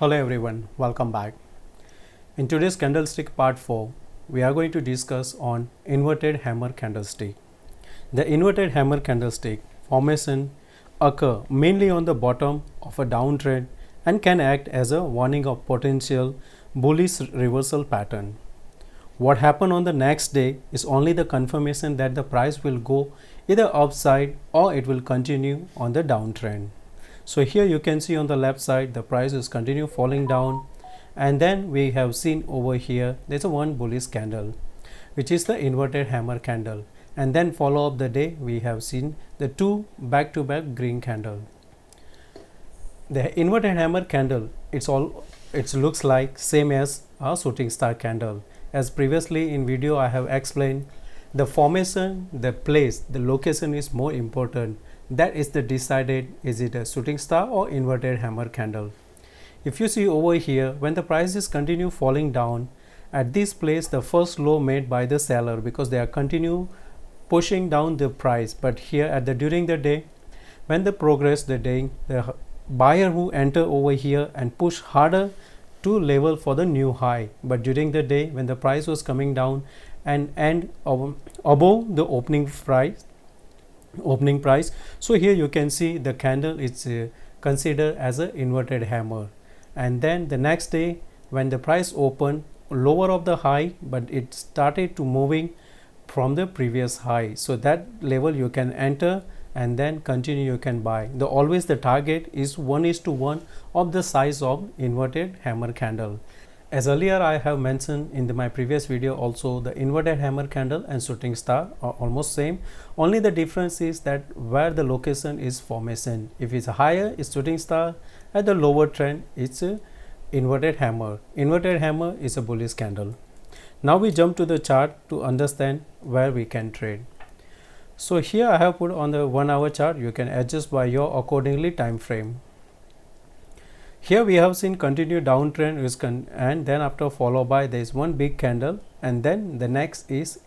Hello everyone, welcome back. In today's candlestick part 4, we are going to discuss on inverted hammer candlestick. The inverted hammer candlestick formation occur mainly on the bottom of a downtrend and can act as a warning of potential bullish reversal pattern. What happened on the next day is only the confirmation that the price will go either upside or it will continue on the downtrend. So here you can see on the left side the price is continue falling down, and then we have seen over here there's a one bullish candle which is the inverted hammer candle, and then follow up the day we have seen the two back-to-back green candle. The inverted hammer candle it looks like same as a shooting star candle. As previously in video I have explained, the formation, the place, the location is more important. That is the decided is it a shooting star or inverted hammer candle. If you see over here, when the prices continue falling down, at this place the first low made by the seller because they are continue pushing down the price, but here at the during the day when the progress the day, the buyer who enter over here and push harder to level for the new high, but during the day when the price was coming down and above the opening price. So here you can see the candle is considered as an inverted hammer, and then the next day when the price opened lower of the high, but it started to moving from the previous high, so that level you can enter and then continue you can buy. Always the target is 1:1 of the size of inverted hammer candle. As earlier I have mentioned in my previous video also, the inverted hammer candle and shooting star are almost same. Only the difference is that where the location is formation. If it's higher, it's shooting star. At the lower trend, it's a inverted hammer. Inverted hammer is a bullish candle. Now we jump to the chart to understand where we can trade. So here I have put on the 1 hour chart. You can adjust by your accordingly time frame. Here we have seen continued downtrend and then after followed by there is one big candle, and then the next is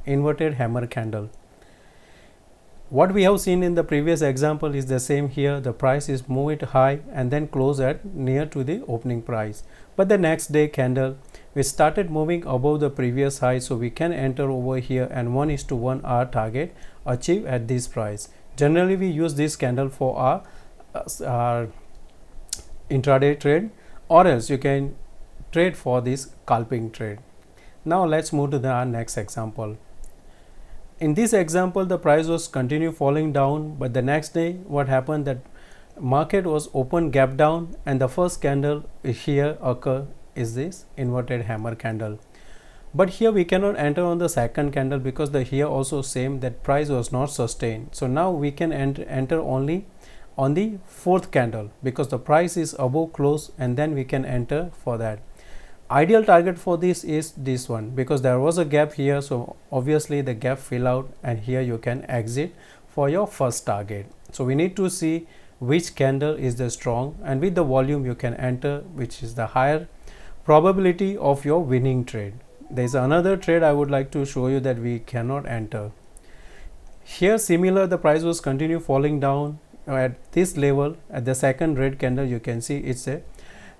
inverted hammer candle. What we have seen in the previous example is the same here. The price is moved high and then close at near to the opening price, but the next day candle we started moving above the previous high, so we can enter over here and 1:1 our target achieve at this price. Generally we use this candle for our intraday trade, or else you can trade for this scalping trade. Now let's move to our next example. In this example the price was continue falling down, but the next day what happened, that market was open gap down and the first candle here occur is this inverted hammer candle. But here we cannot enter on the second candle because the here also same, that price was not sustained. So now we can enter only on the fourth candle because the price is above close, and then we can enter for that. Ideal target for this is this one because there was a gap here, so obviously the gap fill out and here you can exit for your first target. So we need to see which candle is the strong, and with the volume you can enter which is the higher probability of your winning trade. There is another trade I would like to show you that we cannot enter. Here similar, the price was continue falling down at this level. At the second red candle you can see it's a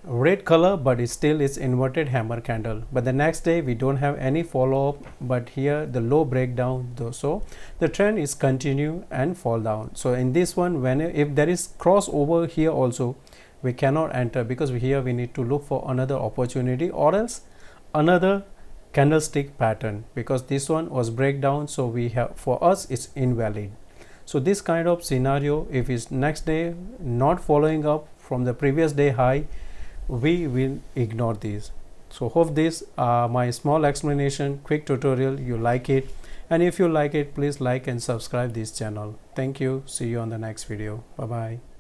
red color, but it still is inverted hammer candle. But the next day we don't have any follow up, but here the low breakdown though, so the trend is continue and fall down. So in this one, if there is crossover here also we cannot enter because here we need to look for another opportunity or else another candlestick pattern, because this one was breakdown, so we have, for us it's invalid. So this kind of scenario, if it's next day not following up from the previous day high, we will ignore these. So hope this my small explanation, quick tutorial, you like it, and if you like it, please like and subscribe this channel. Thank you. See you on the next video. Bye bye.